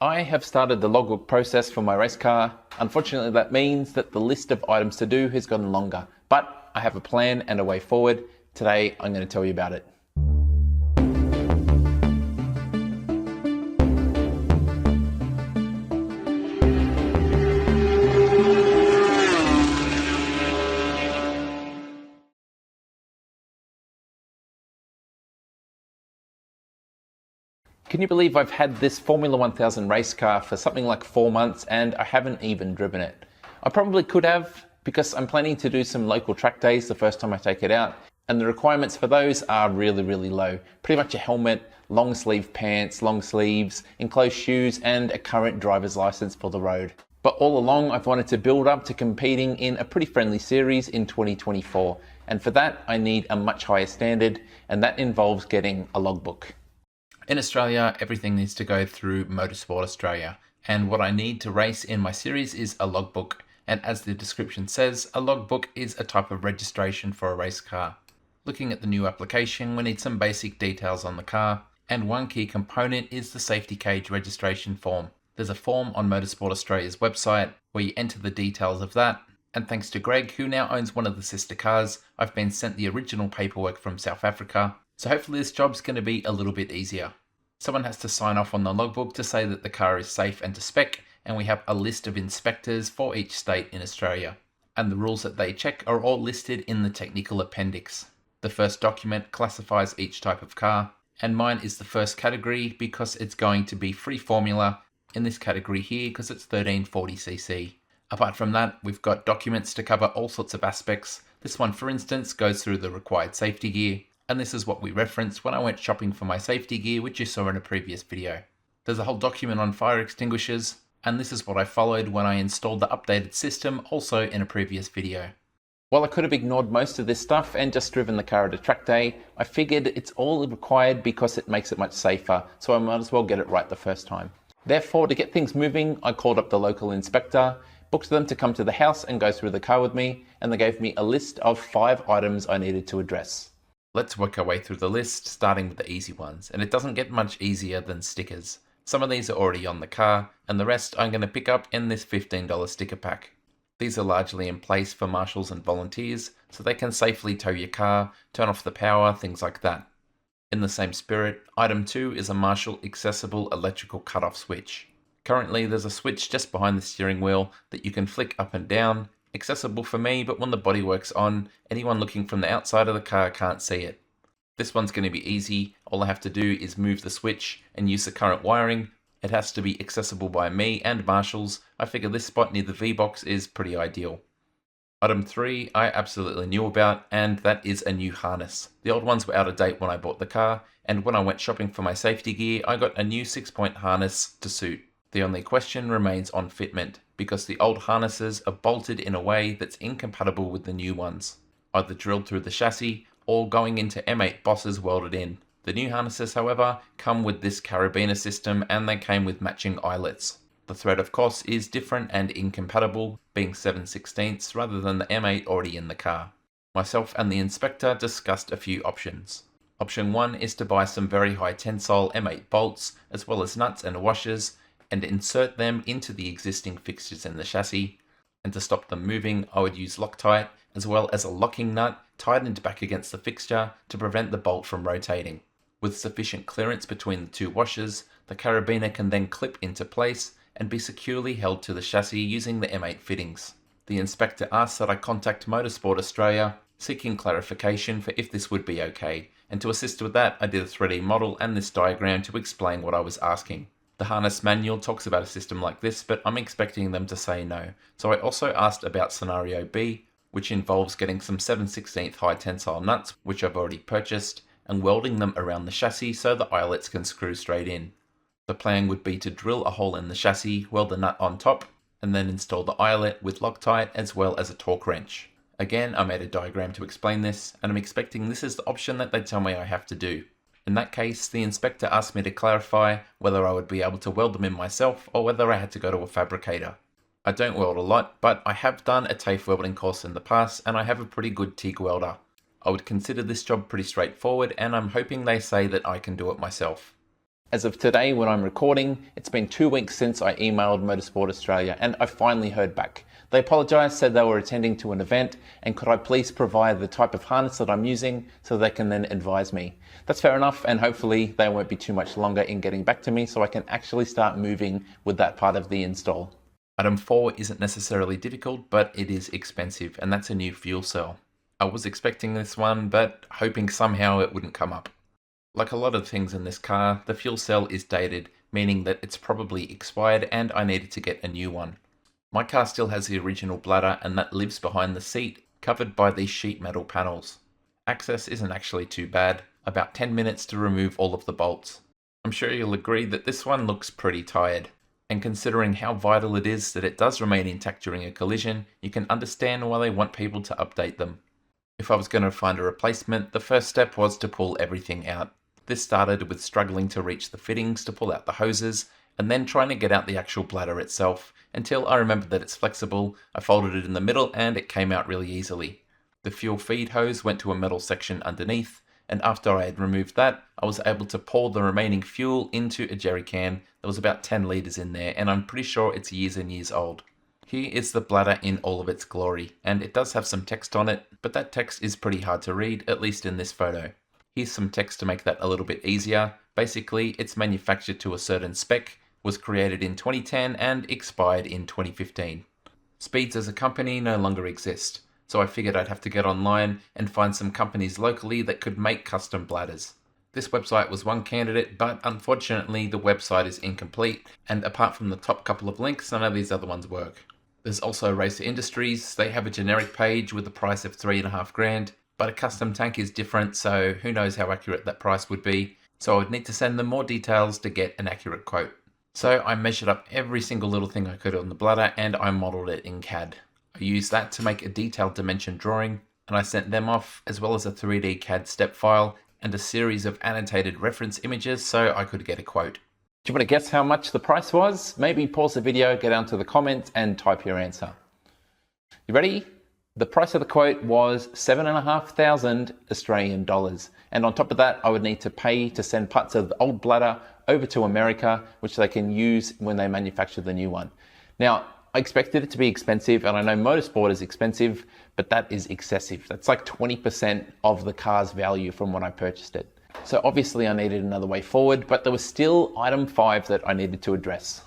I have started the logbook process for my race car. Unfortunately, that means that the list of items to do has gotten longer, but I have a plan and a way forward. Today, I'm going to tell you about it. Can you believe I've had this Formula 1000 race car for something like 4 months and I haven't even driven it? I probably could have, because I'm planning to do some local track days the first time I take it out, and the requirements for those are really low. Pretty much a helmet, long sleeve pants, long sleeves, enclosed shoes, and a current driver's license for the road. But all along I've wanted to build up to competing in a pretty friendly series in 2024, and for that I need a much higher standard, and that involves getting a logbook. In Australia, everything needs to go through Motorsport Australia, and what I need to race in my series is a logbook, and as the description says, a logbook is a type of registration for a race car. Looking at the new application, we need some basic details on the car, and one key component is the safety cage registration form. There's a form on Motorsport Australia's website where you enter the details of that, and thanks to Greg, who now owns one of the sister cars, I've been sent the original paperwork from South Africa, so hopefully this job's going to be a little bit easier. Someone has to sign off on the logbook to say that the car is safe and to spec, and we have a list of inspectors for each state in Australia. And the rules that they check are all listed in the technical appendix. The first document classifies each type of car, and mine is the first category because it's going to be free formula in this category here because it's 1340cc. Apart from that, we've got documents to cover all sorts of aspects. This one, for instance, goes through the required safety gear, and this is what we referenced when I went shopping for my safety gear, which you saw in a previous video. There's a whole document on fire extinguishers, and this is what I followed when I installed the updated system, also in a previous video. While I could have ignored most of this stuff and just driven the car at a track day, I figured it's all required because it makes it much safer, so I might as well get it right the first time. Therefore, to get things moving, I called up the local inspector, booked them to come to the house and go through the car with me, and they gave me a list of 5 items I needed to address. Let's work our way through the list, starting with the easy ones, and it doesn't get much easier than stickers. Some of these are already on the car, and the rest I'm going to pick up in this $15 sticker pack. These are largely in place for marshals and volunteers, so they can safely tow your car, turn off the power, things like that. In the same spirit, item 2 is a marshal accessible electrical cutoff switch. Currently there's a switch just behind the steering wheel that you can flick up and down, accessible for me, but when the bodywork's on, anyone looking from the outside of the car can't see it. This one's going to be easy. All I have to do is move the switch and use the current wiring. It has to be accessible by me and marshals. I figure this spot near the V-box is pretty ideal. Item 3 I absolutely knew about, and that is a new harness. The old ones were out of date when I bought the car, and when I went shopping for my safety gear, I got a new 6-point harness to suit. The only question remains on fitment, because the old harnesses are bolted in a way that's incompatible with the new ones, either drilled through the chassis or going into M8 bosses welded in. The new harnesses, however, come with this carabiner system, and they came with matching eyelets. The thread, of course, is different and incompatible, being 7/16 rather than the M8 already in the car. Myself and the inspector discussed a few options. Option 1 is to buy some very high tensile M8 bolts, as well as nuts and washers, and insert them into the existing fixtures in the chassis. And to stop them moving, I would use Loctite, as well as a locking nut tightened back against the fixture to prevent the bolt from rotating. With sufficient clearance between the 2 washers, the carabiner can then clip into place and be securely held to the chassis using the M8 fittings. The inspector asked that I contact Motorsport Australia, seeking clarification for if this would be okay, and to assist with that I did a 3D model and this diagram to explain what I was asking. The harness manual talks about a system like this, but I'm expecting them to say no. So I also asked about scenario B, which involves getting some 7/16 high tensile nuts, which I've already purchased, and welding them around the chassis so the eyelets can screw straight in. The plan would be to drill a hole in the chassis, weld the nut on top, and then install the eyelet with Loctite as well as a torque wrench. Again, I made a diagram to explain this, and I'm expecting this is the option that they tell me I have to do. In that case, the inspector asked me to clarify whether I would be able to weld them in myself or whether I had to go to a fabricator. I don't weld a lot, but I have done a TAFE welding course in the past and I have a pretty good TIG welder. I would consider this job pretty straightforward, and I'm hoping they say that I can do it myself. As of today, when I'm recording, it's been 2 weeks since I emailed Motorsport Australia and I finally heard back. They apologised, said they were attending to an event, and could I please provide the type of harness that I'm using so they can then advise me. That's fair enough, and hopefully they won't be too much longer in getting back to me so I can actually start moving with that part of the install. Item 4 isn't necessarily difficult, but it is expensive, and that's a new fuel cell. I was expecting this one, but hoping somehow it wouldn't come up. Like a lot of things in this car, the fuel cell is dated, meaning that it's probably expired and I needed to get a new one. My car still has the original bladder and that lives behind the seat, covered by these sheet metal panels. Access isn't actually too bad, about 10 minutes to remove all of the bolts. I'm sure you'll agree that this one looks pretty tired, and considering how vital it is that it does remain intact during a collision, you can understand why they want people to update them. If I was going to find a replacement, the first step was to pull everything out. This started with struggling to reach the fittings to pull out the hoses, and then trying to get out the actual bladder itself, until I remembered that it's flexible. I folded it in the middle and it came out really easily. The fuel feed hose went to a metal section underneath, and after I had removed that, I was able to pour the remaining fuel into a jerry can. There was about 10 litres in there, and I'm pretty sure it's years and years old. Here is the bladder in all of its glory, and it does have some text on it, but that text is pretty hard to read, at least in this photo. Here's some text to make that a little bit easier. Basically, it's manufactured to a certain spec, was created in 2010 and expired in 2015. Speeds as a company no longer exist, so I figured I'd have to get online and find some companies locally that could make custom bladders. This website was one candidate, but unfortunately the website is incomplete, and apart from the top couple of links, none of these other ones work. There's also Racer Industries. They have a generic page with a price of $3,500, but a custom tank is different, so who knows how accurate that price would be. So I would need to send them more details to get an accurate quote. So I measured up every single little thing I could on the bladder and I modeled it in CAD. I used that to make a detailed dimension drawing, and I sent them off, as well as a 3D CAD step file and a series of annotated reference images so I could get a quote. Do you want to guess how much the price was? Maybe pause the video, go down to the comments and type your answer. You ready? The price of the quote was $7,500 Australian dollars. And on top of that, I would need to pay to send parts of the old bladder over to America, which they can use when they manufacture the new one. Now, I expected it to be expensive, and I know Motorsport is expensive, but that is excessive. That's like 20% of the car's value from when I purchased it. So obviously I needed another way forward, but there was still item 5 that I needed to address.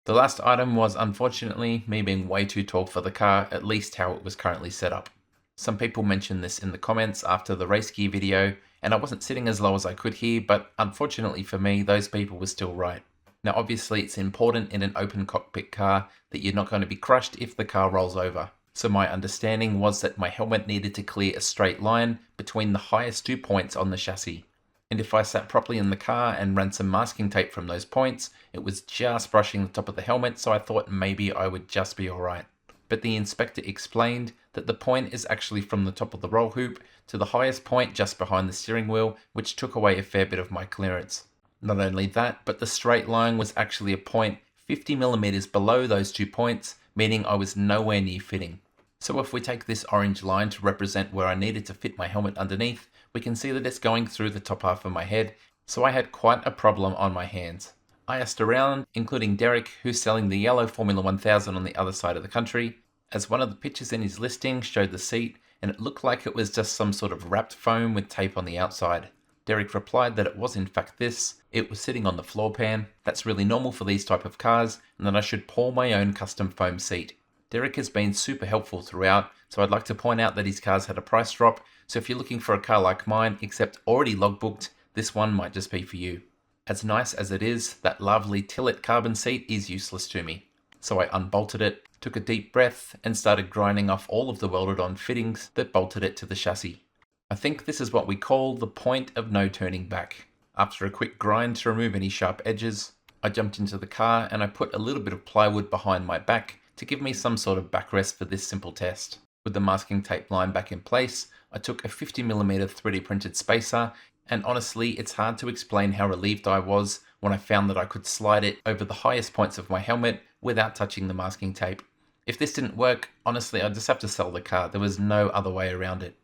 The last item was, unfortunately, me being way too tall for the car, at least how it was currently set up. Some people mentioned this in the comments after the race gear video, and I wasn't sitting as low as I could here, but unfortunately for me, those people were still right. Now obviously it's important in an open cockpit car that you're not going to be crushed if the car rolls over. So my understanding was that my helmet needed to clear a straight line between the highest 2 points on the chassis. And if I sat properly in the car and ran some masking tape from those points, it was just brushing the top of the helmet, so I thought maybe I would just be alright. But the inspector explained that the point is actually from the top of the roll hoop to the highest point just behind the steering wheel, which took away a fair bit of my clearance. Not only that, but the straight line was actually a point 50mm below those 2 points, meaning I was nowhere near fitting. So if we take this orange line to represent where I needed to fit my helmet underneath, we can see that it's going through the top half of my head, so I had quite a problem on my hands. I asked around, including Derek, who's selling the yellow Formula 1000 on the other side of the country, as one of the pictures in his listing showed the seat, and it looked like it was just some sort of wrapped foam with tape on the outside. Derek replied that it was in fact this. It was sitting on the floor pan. That's really normal for these type of cars, and that I should pour my own custom foam seat. Derek has been super helpful throughout, so I'd like to point out that his cars had a price drop, so if you're looking for a car like mine, except already logbooked, this one might just be for you. As nice as it is, that lovely Tillet carbon seat is useless to me. So I unbolted it, took a deep breath, and started grinding off all of the welded on fittings that bolted it to the chassis. I think this is what we call the point of no turning back. After a quick grind to remove any sharp edges, I jumped into the car and I put a little bit of plywood behind my back to give me some sort of backrest for this simple test. With the masking tape line back in place, I took a 50mm 3D printed spacer, and honestly it's hard to explain how relieved I was when I found that I could slide it over the highest points of my helmet without touching the masking tape. If this didn't work, honestly I'd just have to sell the car. There was no other way around it.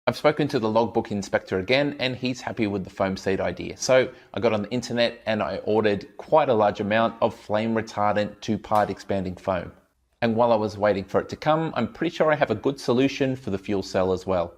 I've spoken to the logbook inspector again and he's happy with the foam seat idea. So I got on the internet and I ordered quite a large amount of flame retardant 2-part expanding foam. And while I was waiting for it to come, I'm pretty sure I have a good solution for the fuel cell as well.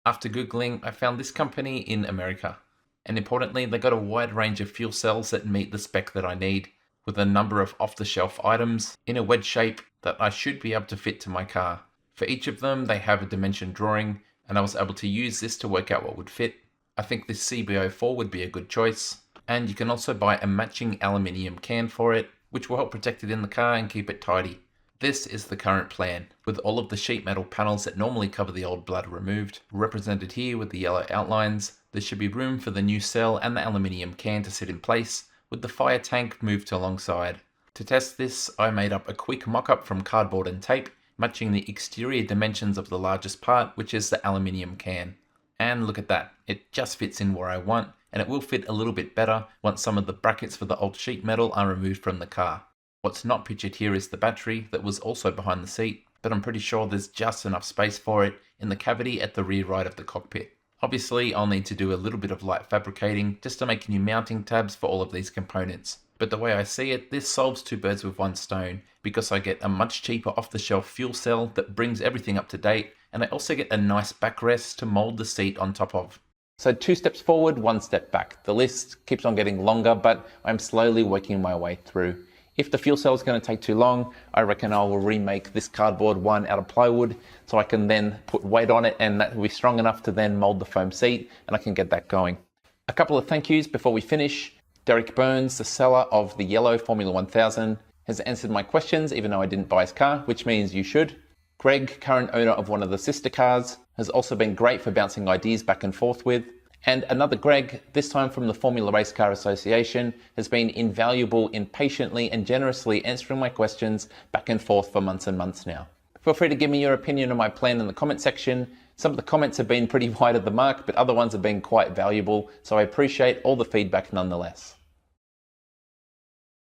After Googling, I found this company in America. And importantly, they got a wide range of fuel cells that meet the spec that I need, with a number of off-the-shelf items in a wedge shape that I should be able to fit to my car. For each of them, they have a dimension drawing, and I was able to use this to work out what would fit. I think this CB04 would be a good choice, and you can also buy a matching aluminium can for it, which will help protect it in the car and keep it tidy. This is the current plan, with all of the sheet metal panels that normally cover the old bladder removed, represented here with the yellow outlines. There should be room for the new cell and the aluminium can to sit in place, with the fire tank moved to alongside. To test this, I made up a quick mock-up from cardboard and tape, matching the exterior dimensions of the largest part, which is the aluminium can. And look at that, it just fits in where I want, and it will fit a little bit better once some of the brackets for the old sheet metal are removed from the car. What's not pictured here is the battery that was also behind the seat, but I'm pretty sure there's just enough space for it in the cavity at the rear right of the cockpit. Obviously, I'll need to do a little bit of light fabricating just to make new mounting tabs for all of these components. But the way I see it, this solves 2 birds with 1 stone, because I get a much cheaper off-the-shelf fuel cell that brings everything up to date, and I also get a nice backrest to mold the seat on top of. So 2 steps forward, 1 step back. The list keeps on getting longer, but I'm slowly working my way through. If the fuel cell is going to take too long, I reckon I will remake this cardboard one out of plywood, so I can then put weight on it and that will be strong enough to then mold the foam seat, and I can get that going. A couple of thank yous before we finish. Derek Burns, the seller of the yellow Formula 1000, has answered my questions even though I didn't buy his car, which means you should. Greg, current owner of one of the sister cars, has also been great for bouncing ideas back and forth with. And another Greg, this time from the Formula Race Car Association, has been invaluable in patiently and generously answering my questions back and forth for months and months now. Feel free to give me your opinion on my plan in the comment section. Some of the comments have been pretty wide of the mark, but other ones have been quite valuable, so I appreciate all the feedback nonetheless.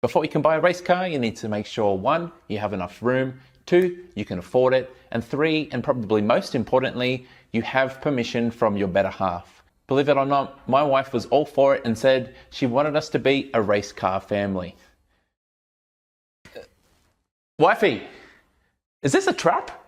Before you can buy a race car, you need to make sure 1, you have enough room, 2, you can afford it, and 3, and probably most importantly, you have permission from your better half. Believe it or not, my wife was all for it and said she wanted us to be a race car family. Wifey, is this a trap?